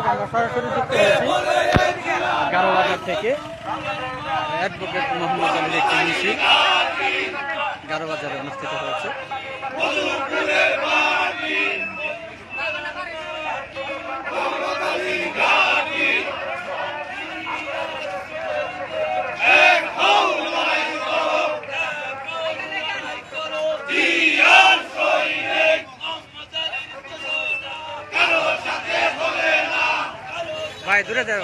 আমরা সরাসরি যুক্ত হয়েছি গারোবাজার থেকে। অ্যাডভোকেট মোহাম্মদ আলীর একটি মিছিল গারোবাজারে অনুষ্ঠিত হয়েছে। ভাই দূরে যাও।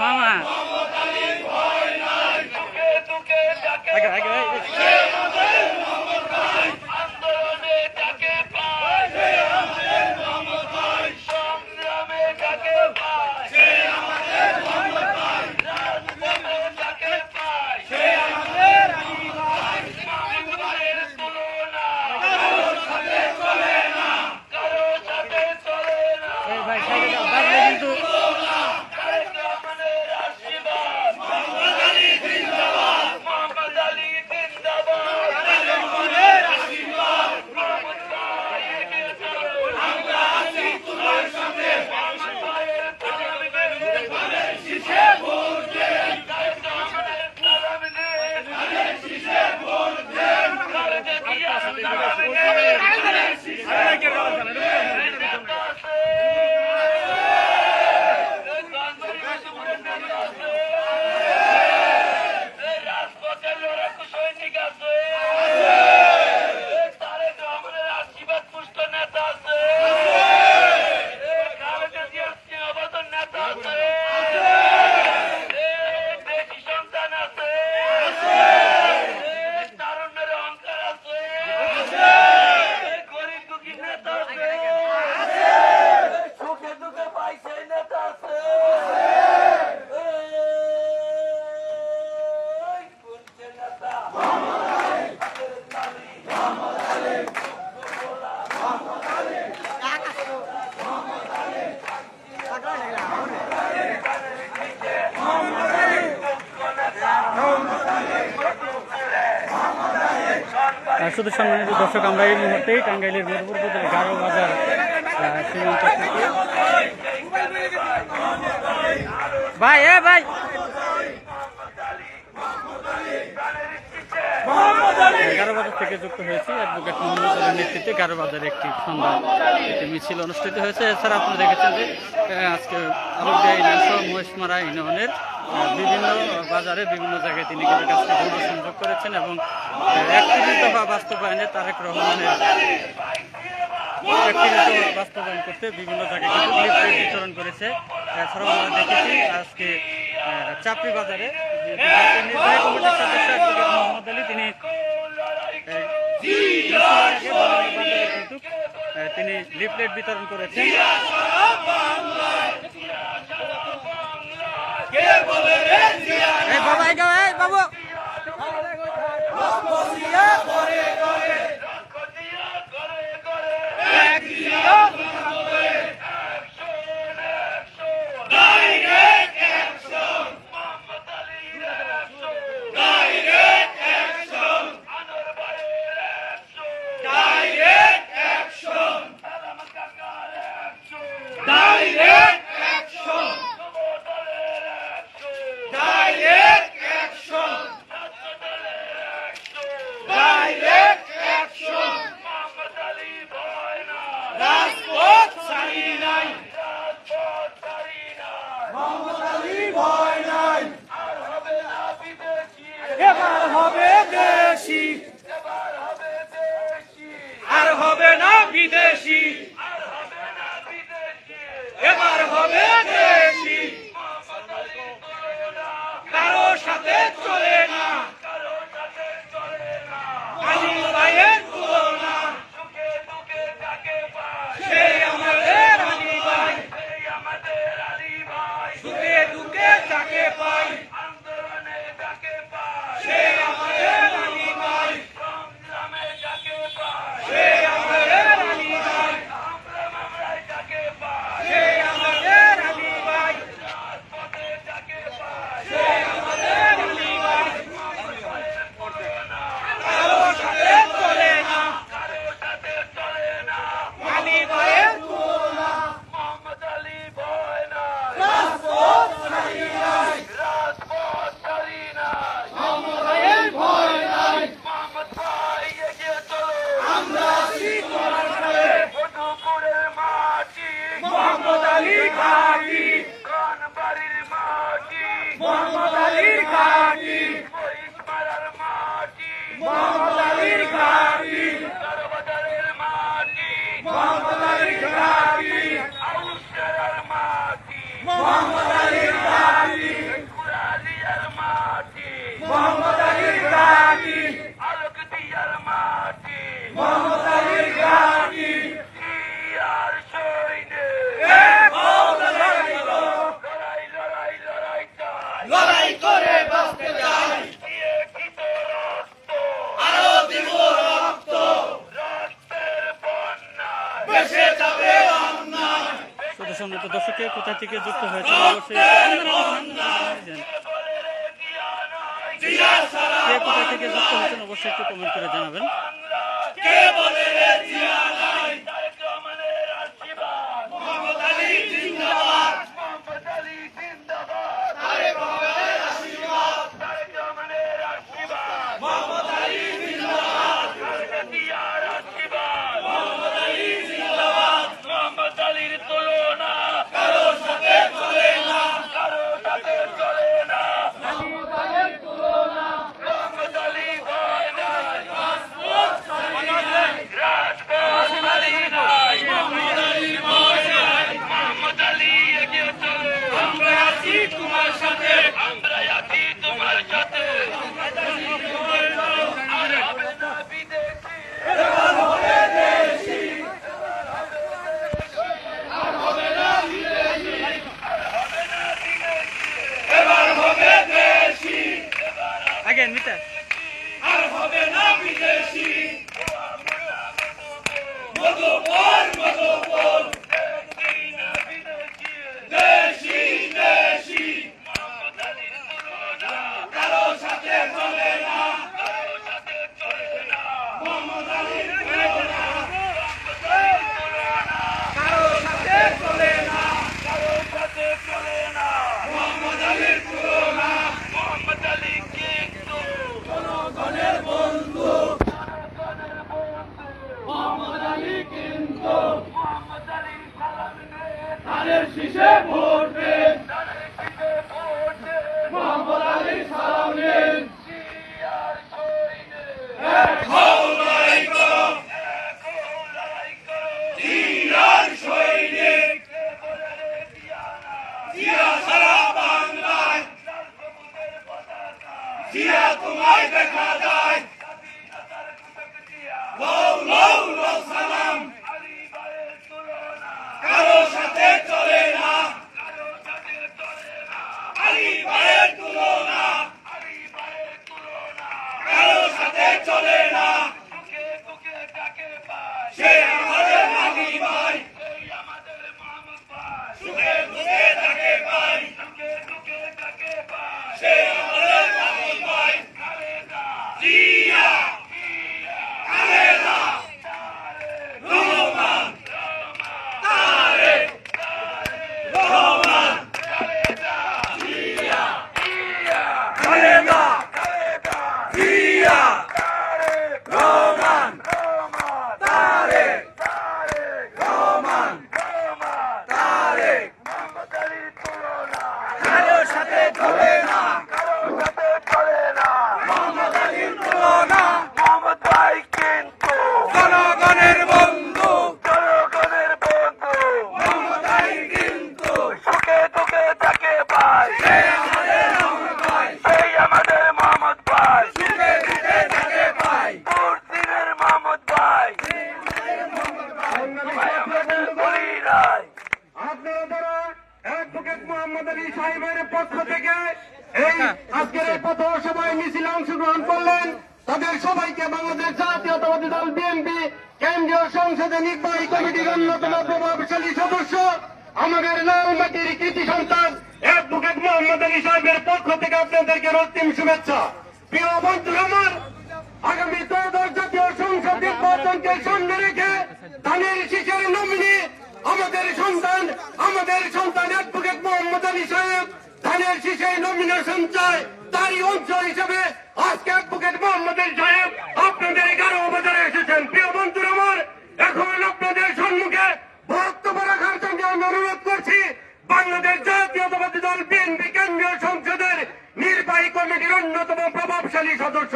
মামা শুধু সম্মানিত দর্শক, আমরা এই মুহূর্তেই টাঙ্গাইলের মিরপুর উপজেলার গারোবাজার সীমান্ত থেকে ভাই গারোবাজার থেকে যুক্ত হয়েছি। অ্যাডভোকেট মোহাম্মদ আলীর নেতৃত্বে গারোবাজারে একটি সন্ধ্যা একটি মিছিল অনুষ্ঠিত হয়েছে। এছাড়া আপনারা দেখেছেন যে আজকে আলোকদিয়া ইউনিয়ন মহেশমারা ইউনিয়নের বিভিন্ন বাজারে বিভিন্ন জায়গায় তিনি কিন্তু কাজকে সংযোগ করেছেন এবং ৩১ দফা বাস্তবায়নে তারেক রহমানের ৩১ দফা বাস্তবায়ন করতে বিভিন্ন জায়গায় কিন্তু লিফলেট বিতরণ করেছে। এছাড়াও আমরা দেখেছি আজকে চাপড়ি বাজারে নির্বাহী কমিটির সদস্য মোহাম্মদ আলী তিনি লিফলেট বিতরণ করেছেন। বাবু Die! দেশি, আর হবে না বিদেশি, এবার হবে দেশি। কারো সাথে চলে না আলী ভাইয়ের তুলনা, সেই আমাদের আলী ভাই, সুখে দুঃখে যাকে পাই, সেই আমাদের আলী ভাই, সেই আমাদের আলী ভাই, সেই আমাদের আলী ভাই, সেই আমাদের আলী ভাই। কারো সাথে চলে না আলী ভাইয়ের তুলনা, রাজপথ ছাড়ি নাই, মোহাম্মদ আলীর ভয় নাই, আমরা আছি তোমার সাথে, মোহাম্মদ আলী ঘাঁটি, মোহাম্মদ আলীর ঘাঁটি, মোহাম্মদ আলীর ঘাঁটি, মোহাম্মদ আলীর ঘাঁটি, মোহাম্মদ আলীর ঘাঁটি, মোহাম্মদ আলীর ঘাঁটি, মোহাম্মদ আলীর ঘাঁটি। লড়াই করে বাঁচতে চাই, আরো দিব রক্ত, বেঁচে যাবে অন্যায়। শুধু সম্মানিত দর্শককে কোথা থেকে যুক্ত হয়েছে অবশ্যই জানাবেন। কে কোথা থেকে যুক্ত হয়েছেন অবশ্যই একটু কমেন্ট করে জানাবেন। কে বলে রে জিয়া নাই, মোহাম্মদ আলী জিন্দাবাদ, তারেক রহমানের আশীর্বাদ, মোহাম্মদ আলী জিন্দাবাদ, মোহাম্মদ আলী জিন্দাবাদ, মোহাম্মদ আলীর তুলনা কারো সাথে চলে না, মোহাম্মদ আলীর তুলনা, মোহাম্মদ আলী ভয় নাই, রাজপথ ছাড়ি নাই, মোহাম্মদ আলী ভয় নাই, আমরা আছি তোমার সাথে, এবার হবে দেশি, আর হবে না বিদেশি, এবার হবে দেশি, আগে মিতা আর হবে না বিদেশি। মধুপুর মধুপুর, দেশি দেশি, কারো সাথে চলে না, মোহাম্মদ আলীর তুলনা, কারো সাথে চলে না, মোহাম্মদ আলীর তুলনা, জনগণের বন্ধু, মোহাম্মদ আলী কিন্তু ধানের শীষে ভোট দেন, মোহাম্মদ আলী সালাম নেন, এক হও লড়াই করো, জিয়ার সৈনিক, জিয়া সারা বাংলায়, জিয়া তোমায় দেখা যায়, লও লও লও সালাম, কারো সাথে চলে না আলী ভাইয়ের তুলনা, কারো সাথে চলে না, সে আমাদের আলী ভাই, সুখে দুঃখে যাকে পাই, সে আমাদের আলী ভাই, জিয়া খালেদা রহমান, তারেক রহমান, জিয়া খালেদা, জিয়া রহমান, তারেক রহমান, তারেক, কারোর সাথে চলে না, মোহাম্মদ আলীর তুলনা, থেকে এই আজকের এই পথসভায় মিছিলে অংশগ্রহণ করলেন তাদের সবাইকে বাংলাদেশ জাতীয়তাবাদী দল বিএনপি কেন্দ্রীয় সংসদে নির্বাহী কমিটির অন্যতম প্রভাবশালী সদস্য আমাদের লালমাটির কৃতি সন্তান অ্যাডভোকেট মোহাম্মদ আলী সাহেবের পক্ষ থেকে আপনাদেরকে রক্তিম শুভেচ্ছা। প্রিয় বন্ধুরা আমার, আগামী ত্রয়োদশ জাতীয় সংসদ নির্বাচনকে সামনে রেখে ধানের শীষের নমিনি আমাদের সন্তান অ্যাডভোকেট মোহাম্মদ আলী সাহেব ধানের শীষের নমিনেশন চায়। তারই অংশ হিসেবে আজকে অ্যাডভোকেট মোহাম্মদ আলী সাহেব আপনাদের 11 বাজারে এসেছেন। প্রিয় বন্ধুরা আমার, এখন আপনাদের সম্মুখে বক্তব্য রাখার জন্য আমি অনুরোধ করছি বাংলাদেশ জাতীয়তাবাদী দল বিএনপি কেন্দ্রীয় সংসদের নির্বাহী কমিটির অন্যতম প্রভাবশালী সদস্য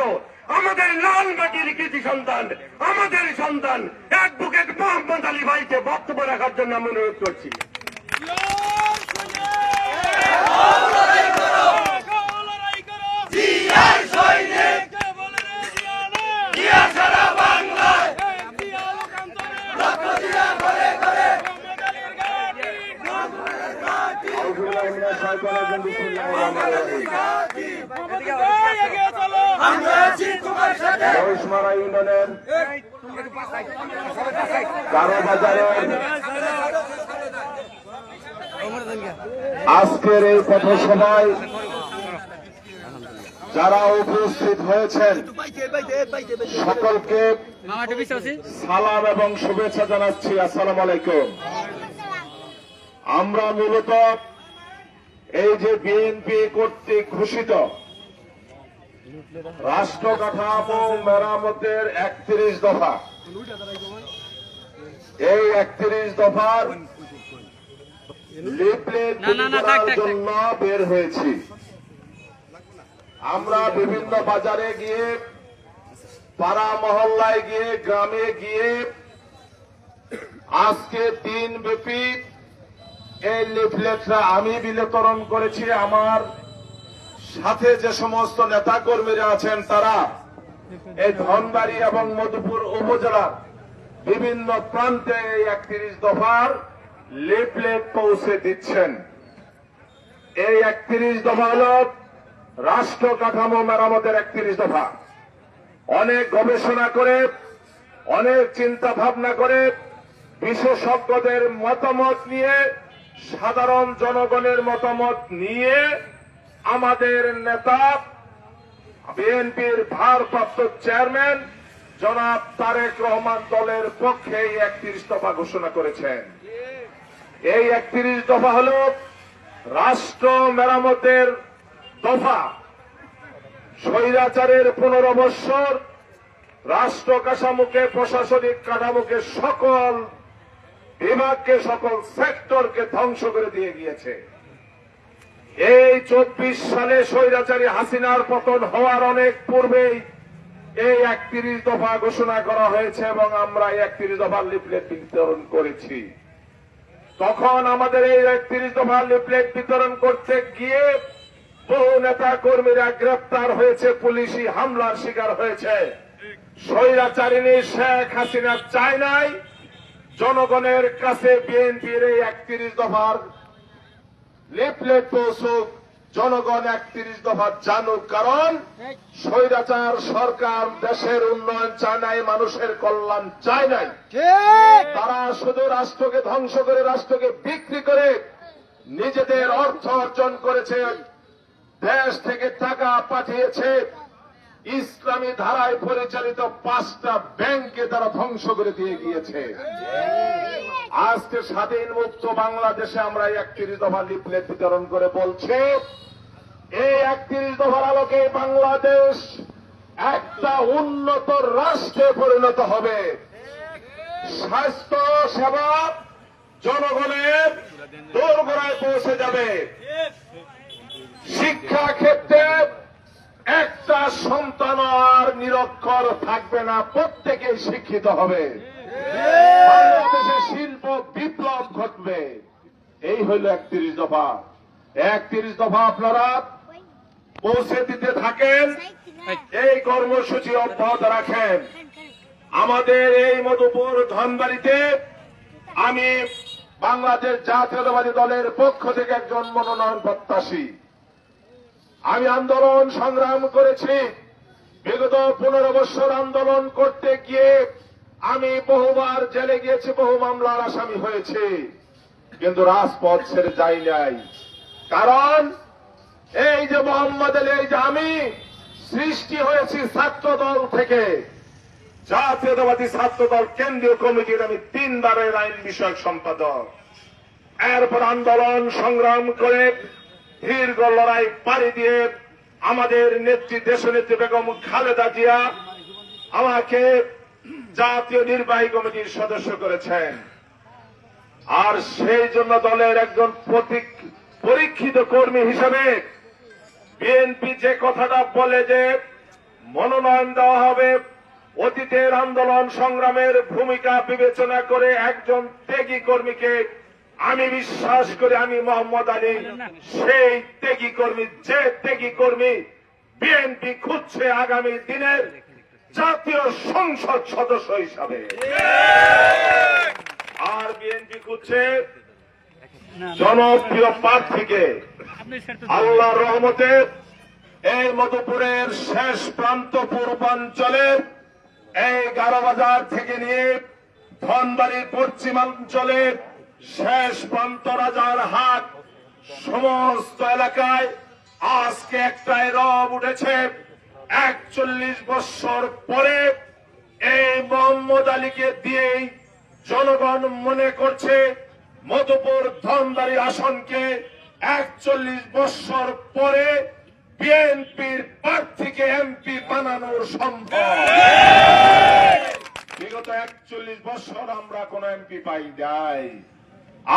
আমাদের লালমাটির কৃতি সন্তান আমাদের সন্তান অ্যাডভোকেট মোহাম্মদ আলী ভাইকে বক্তব্য রাখার জন্য আমি অনুরোধ করছি। মহিষমারা ইউনিয়নের 11 বাজারের আজকের এই পথসভায় যারা উপস্থিত হয়েছেন সকলকে সালাম এবং শুভেচ্ছা জানাচ্ছি। আসসালামু আলাইকুম। আমরা মূলত এই যে বিএনপি কর্তৃক ঘোষিত রাষ্ট্র কাঠামো মেরামতের 31 দফা, এই 31 দফার লিফলেট বিতরণের জন্য বের হয়েছি। আমরা বিভিন্ন বাজারে গিয়ে, পাড়া মহল্লায় গিয়ে, গ্রামে গিয়ে আজকে দিনব্যাপী এই লিফলেটটা আমি বিতরণ করেছি। আমার সাথে যে সমস্ত নেতা কর্মীরা আছেন তারা এই ধনবাড়ী এবং মধুপুর উপজেলার বিভিন্ন প্রান্তে এই 31 দফার লিফলেট পৌঁছে দিচ্ছেন। এই 31 দফা হল রাষ্ট্র কাঠামো মেরামতের 31 দফা। অনেক গবেষণা করে, অনেক চিন্তা ভাবনা করে, বিশেষজ্ঞদের মতামত নিয়ে, সাধারণ জনগণের মতামত নিয়ে আমাদের নেতা বিএনপির ভারপ্রাপ্ত চেয়ারম্যান জনাব তারেক রহমান দলের পক্ষে এই 31 দফা ঘোষণা করেছেন। এই 31 দফা হল রাষ্ট্র মেরামতের দফা। স্বৈরাচারের 15 বৎসর রাষ্ট্র কাঠামোকে, প্রশাসনিক কাঠামোকে, সকল বিভাগকে, সকল সেক্টরকে ধ্বংস করে দিয়ে গিয়েছে। এই 24 সালে স্বৈরাচারী হাসিনার পতন হওয়ার অনেক পূর্বেই এই 31 দফা ঘোষণা করা হয়েছে এবং আমরা এই 31 দফার লিফলেট বিতরণ করেছি। তখন আমাদের এই 31 দফার লিফলেট বিতরণ করতে গিয়ে বহু নেতা কর্মীরা গ্রেপ্তার হয়েছে, পুলিশি হামলার শিকার হয়েছে। স্বৈরাচারিণী শেখ হাসিনা চায় নাই জনগণের কাছে বিএনপির এই 31 দফার লিফলেট পৌঁছুক, জনগণ 31 দফা জানুক। কারণ স্বৈরাচার সরকার দেশের উন্নয়ন চায় নাই, মানুষের কল্যাণ চায় নাই। তারা শুধু রাষ্ট্রকে ধ্বংস করে, রাষ্ট্রকে বিক্রি করে নিজেদের অর্থ অর্জন করেছে, দেশ থেকে টাকা পাঠিয়েছে, ইসলামী ধারায় পরিচালিত 5টা ব্যাংকে তারা ধ্বংস করে দিয়ে গিয়েছে। আজকে স্বাধীন মুক্ত বাংলাদেশে আমরা 31 দফা লিফলেট বিতরণ করে বলছি, এই 31 দফার আলোকে বাংলাদেশ একটা উন্নত রাষ্ট্রে পরিণত হবে। স্বাস্থ্য সেবা জনগণের দোরগোড়ায় পৌঁছে যাবে। শিক্ষা ক্ষেত্রে একটা সন্তান আর নিরক্ষর থাকবে না, প্রত্যেকেই শিক্ষিত হবে। বাংলাদেশে শিল্প বিপ্লব ঘটবে। এই হইল 31 দফা। 31 দফা আপনারা পৌঁছে দিতে থাকেন, এই কর্মসূচি অব্যাহত রাখেন। আমাদের এই মধুপুর ধনবাড়িতে আমি বাংলাদেশ জাতীয়তাবাদী দলের পক্ষ থেকে একজন মনোনয়ন প্রত্যাশী। আমি আন্দোলন সংগ্রাম করেছি। বিগত 15 বছর আন্দোলন করতে গিয়ে আমি বহুবার জেলে গিয়েছি, বহু মামলার আসামি হয়েছি, কিন্তু রাজপথ ছেড়ে যাই নাই। কারণ এই যে মোহাম্মদ আলী, এই যে আমি সৃষ্টি হয়েছি ছাত্র দল থেকে, জাতীয়তাবাদী ছাত্র দল কেন্দ্রীয় কমিটির আমি 3 বারের আইন বিষয়ক সম্পাদক। এরপর আন্দোলন সংগ্রাম করে দীর্ঘ লড়াই পাড়ি দিয়ে আমাদের নেত্রী দেশনেত্রী বেগম খালেদা জিয়া আমাকে জাতীয় নির্বাহী কমিটির সদস্য করেছেন। আর সেই জন্য দলের একজন পরীক্ষিত কর্মী হিসেবে বিএনপি যে কথাটা বলে যে মনোনয়ন দেওয়া হবে, অতীতের আন্দোলন সংগ্রামের ভূমিকা বিবেচনা করে একজন ত্যাগী কর্মীকে আমি বিশ্বাস করি, আমি মোহাম্মদ আলী সেই ত্যাগী কর্মী, যে ত্যাগী কর্মী বিএনপি খুঁজছে আগামী দিনের জাতীয় সংসদ সদস্য হিসাবে। আর বিএনপি খুঁজছে জনপ্রিয় প্রার্থীকে। আল্লাহর রহমতে এই মধুপুরের শেষ প্রান্ত পূর্বাঞ্চলের এই গারোবাজার থেকে নিয়ে ধনবাড়ির পশ্চিমাঞ্চলের শেষ প্রান্ত রাজার হাট সমস্ত এলাকায় আজকে একটাই রব উঠেছে। 41 বছর পরে এই মোহাম্মদ আলীকে দিয়েই জনগণ মনে করছে মধুপুর ধনবাড়ি আসনকে 41 বছর পরে বিএনপির প্রার্থীকে এমপি বানানোর সম্ভব। বিগত 41 বছর আমরা কোন এমপি পাই নাই।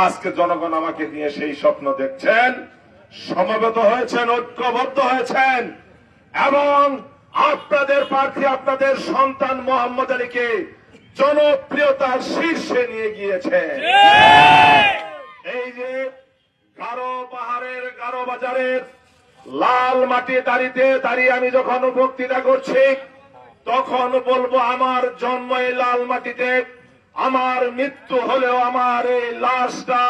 আজকে জনগণ আমাকে নিয়ে সেই স্বপ্ন দেখছেন, সমবেত হয়েছেন, ঐক্যবদ্ধ হয়েছেন এবং আপনাদের প্রার্থী আপনাদের সন্তান মোহাম্মদ আলীকে জনপ্রিয়তার শীর্ষে নিয়ে গিয়েছে। এই যে গারো পাহাড়ের গারো বাজারের লাল মাটি দাঁড়িয়ে আমি যখন বক্তৃতা করছি তখন বলবো আমার জন্ম এই লাল মাটিতে, আমার মৃত্যু হলেও আমার এই লাশটা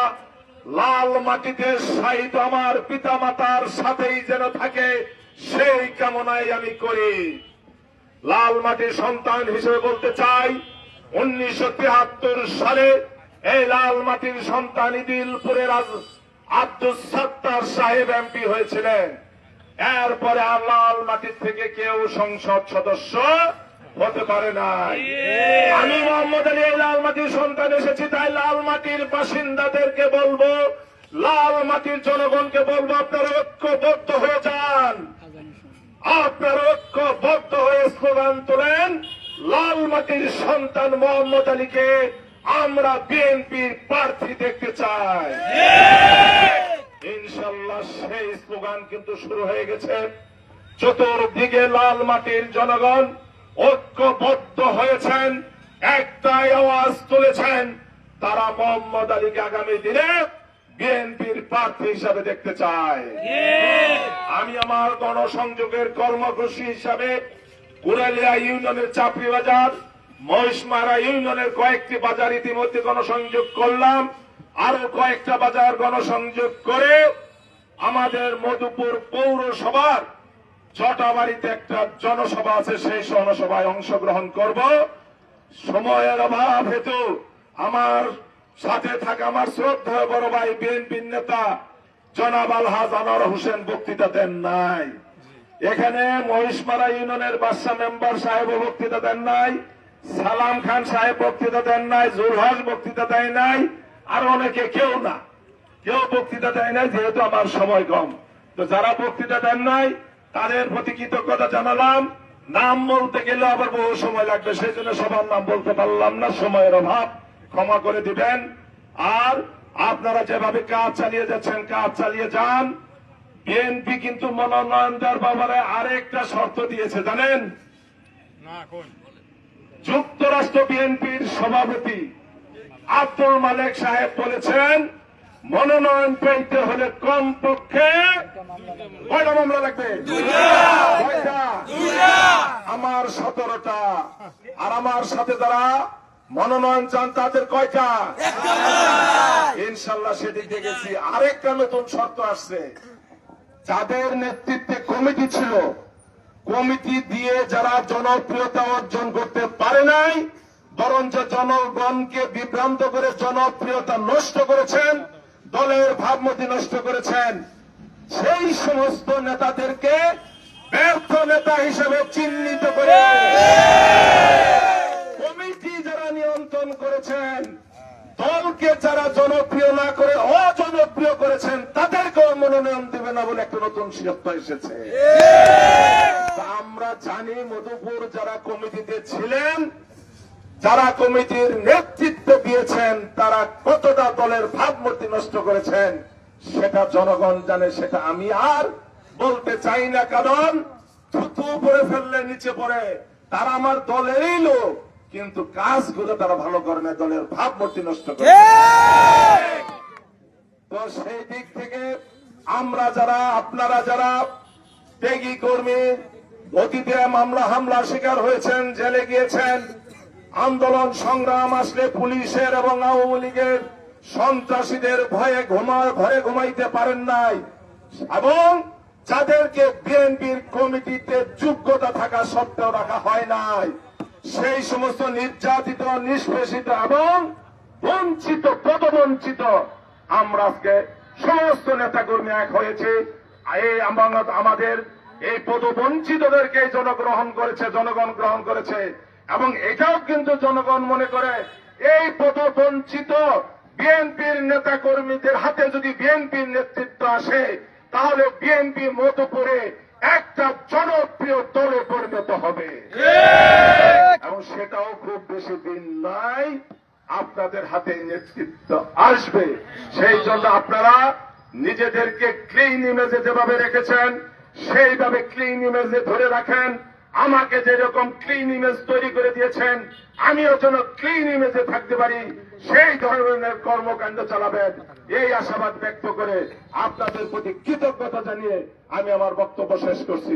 লাল মাটিতে শায়িত আমার পিতা মাতার সাথেই যেন থাকে, সেই কামনাই আমি করি। লাল মাটির সন্তান হিসেবে বলতে চাই, 1973 সালে এই লাল মাটির সন্তান ইদিলপুরের আব্দুল সত্তার সাহেব এমপি হয়েছিলেন। এরপরে আর লাল মাটির থেকে কেউ সংসদ সদস্য হতে পারে নাই। আমি মোহাম্মদ আলী এই লাল মাটির সন্তান এসেছি, তাই লাল মাটির বাসিন্দাদেরকে বলবো, লাল মাটির জনগণকে বলবো, আপনারা ঐক্যবদ্ধ হয়ে যান, আপনারা ঐক্যবদ্ধ হয়ে স্লোগান তোলেন, লাল মাটির সন্তান মোহাম্মদ আলীকে আমরা বিএনপির প্রার্থী দেখতে চাই। ইনশাল্লাহ সেই স্লোগান কিন্তু শুরু হয়ে গেছে। চতুর্দিকে লাল মাটির জনগণ ঐক্যবদ্ধ হয়েছেন, একটাই আওয়াজ তুলেছেন, তারা মোহাম্মদ আলীকে আগামী দিনে বিএনপির প্রার্থী হিসাবে দেখতে চায়। আমি আমার গণসংযোগের কর্মসূচি হিসাবে কুড়ালিয়া ইউনিয়নের চাপড়ি বাজার, মহিষমারা ইউনিয়নের কয়েকটি বাজার ইতিমধ্যে গণসংযোগ করলাম, আরো কয়েকটা বাজার গণসংযোগ করে আমাদের মধুপুর পৌরসভার জটাবাড়িতে একটা জনসভা আছে, সেই জনসভায় অংশগ্রহণ করব। সময়ের অভাব হেতু আমার সাথে থাকা আমার শ্রদ্ধেয় বড় ভাই বিএনপির নেতা জনাব আলহাজ আনোয়ার হোসেন বক্তৃতা দেন নাই। এখানে মহিষমারা ইউনিয়নের বাদশা মেম্বার সাহেব বক্তৃতা দেন নাই, সালাম খান সাহেব বক্তৃতা দেন নাই, জুলহাস বক্তৃতা দেয় নাই, আর অনেকে কেউ বক্তৃতা দেয় নাই, যেহেতু আমার সময় কম। তো যারা বক্তৃতা দেন নাই তাদের প্রতি কৃতজ্ঞতা জানালাম। নাম বলতে গেলে আবার বহু সময় লাগবে, সেই জন্য সবার নাম বলতে পারলাম না, সময়ের অভাব, ক্ষমা করে দিবেন। আর আপনারা যেভাবে কাজ চালিয়ে যাচ্ছেন, কাজ চালিয়ে যান। বিএনপি কিন্তু মনোনয়ন দেওয়ার ব্যাপারে আরেকটা শর্ত দিয়েছে, জানেন? যুক্তরাষ্ট্র বিএনপির সভাপতি আব্দুল মালেক সাহেব বলেছেন মনোনয়ন পেতে হলে কমপক্ষে কয়টা মামলা লাগবে? কয়টা? আমার 17টা। আর আমার সাথে যারা মনোনয়ন চান তাদের কয়টা? ইনশাল্লাহ সেদিক দেখেছি। আরেকটা নতুন শর্ত আসছে, যাদের নেতৃত্বে কমিটি ছিল, কমিটি দিয়ে যারা জনপ্রিয়তা অর্জন করতে পারে নাই, বরঞ্চ জনগণকে বিভ্রান্ত করে জনপ্রিয়তা নষ্ট করেছেন, দলের ভাবমূর্তি নষ্ট করেছেন, সেই সমস্ত নেতাদেরকে ব্যর্থ নেতা হিসেবে চিহ্নিত করে কমিটি যারা নিয়ন্ত্রণ করেছেন, দলকে যারা জনপ্রিয় না করে অজনপ্রিয় করেছেন, তাদেরকেও মনোনয়ন দেবে না বলে একটা নতুন সিদ্ধান্ত এসেছে। তা আমরা জানি মধুপুর যারা কমিটিতে ছিলেন, যারা কমিটির নেতৃত্ব দিয়েছেন, তারা কতটা দলের ভাবমূর্তি নষ্ট করেছেন সেটা জনগণ জানে, সেটা আমি আর বলতে চাই না। কারণ থুতু উপরে ফেললে নিচে পড়ে, তারা আমার দলেরই লোক, কিন্তু কাজগুলো তারা ভালো করে না, দলের ভাবমূর্তি নষ্ট করে। তো সেই দিক থেকে আমরা যারা, আপনারা যারা ত্যাগী কর্মী, অতীতে মামলা হামলা শিকার হয়েছেন, জেলে গিয়েছেন, আন্দোলন সংগ্রাম আসলে পুলিশের এবং আওয়ামী লীগের সন্ত্রাসীদের ভয়ে ঘরে ঘুমাইতে পারেন নাই, এবং যাদেরকে বিএনপির কমিটিতে যোগ্যতা থাকা সত্ত্বেও রাখা হয় নাই, সেই সমস্ত নির্যাতিত, নিষ্পেষিত এবং বঞ্চিত, পদবঞ্চিত আমরা আজকে সমস্ত নেতাকর্মী এক হয়েছে। এই আমাদের এই পদবঞ্চিতদেরকে জনগ্রহণ করেছে, জনগণ গ্রহণ করেছে, এবং এটাও কিন্তু জনগণ মনে করে এই পদবঞ্চিত বিএনপির নেতা কর্মীদের হাতে যদি বিএনপির নেতৃত্ব আসে, তাহলে বিএনপি মধুপুরে একটা জনপ্রিয় দলে পরিণত হবে, এবং সেটাও খুব বেশি দিন নাই, আপনাদের হাতে নেতৃত্ব আসবে। সেই জন্য আপনারা নিজেদেরকে ক্লিন ইমেজে যেভাবে রেখেছেন, সেইভাবে ক্লিন ইমেজে ধরে রাখেন। আমাকে যেরকম ক্লিন ইমেজ তৈরি করে দিয়েছেন, আমিও যেন ক্লিন ইমেজে থাকতে পারি, সেই ধরনের কর্মকাণ্ড চালাবেন, এই আশাবাদ ব্যক্ত করে আপনাদের প্রতি কৃতজ্ঞতা জানিয়ে আমি আমার বক্তব্য শেষ করছি।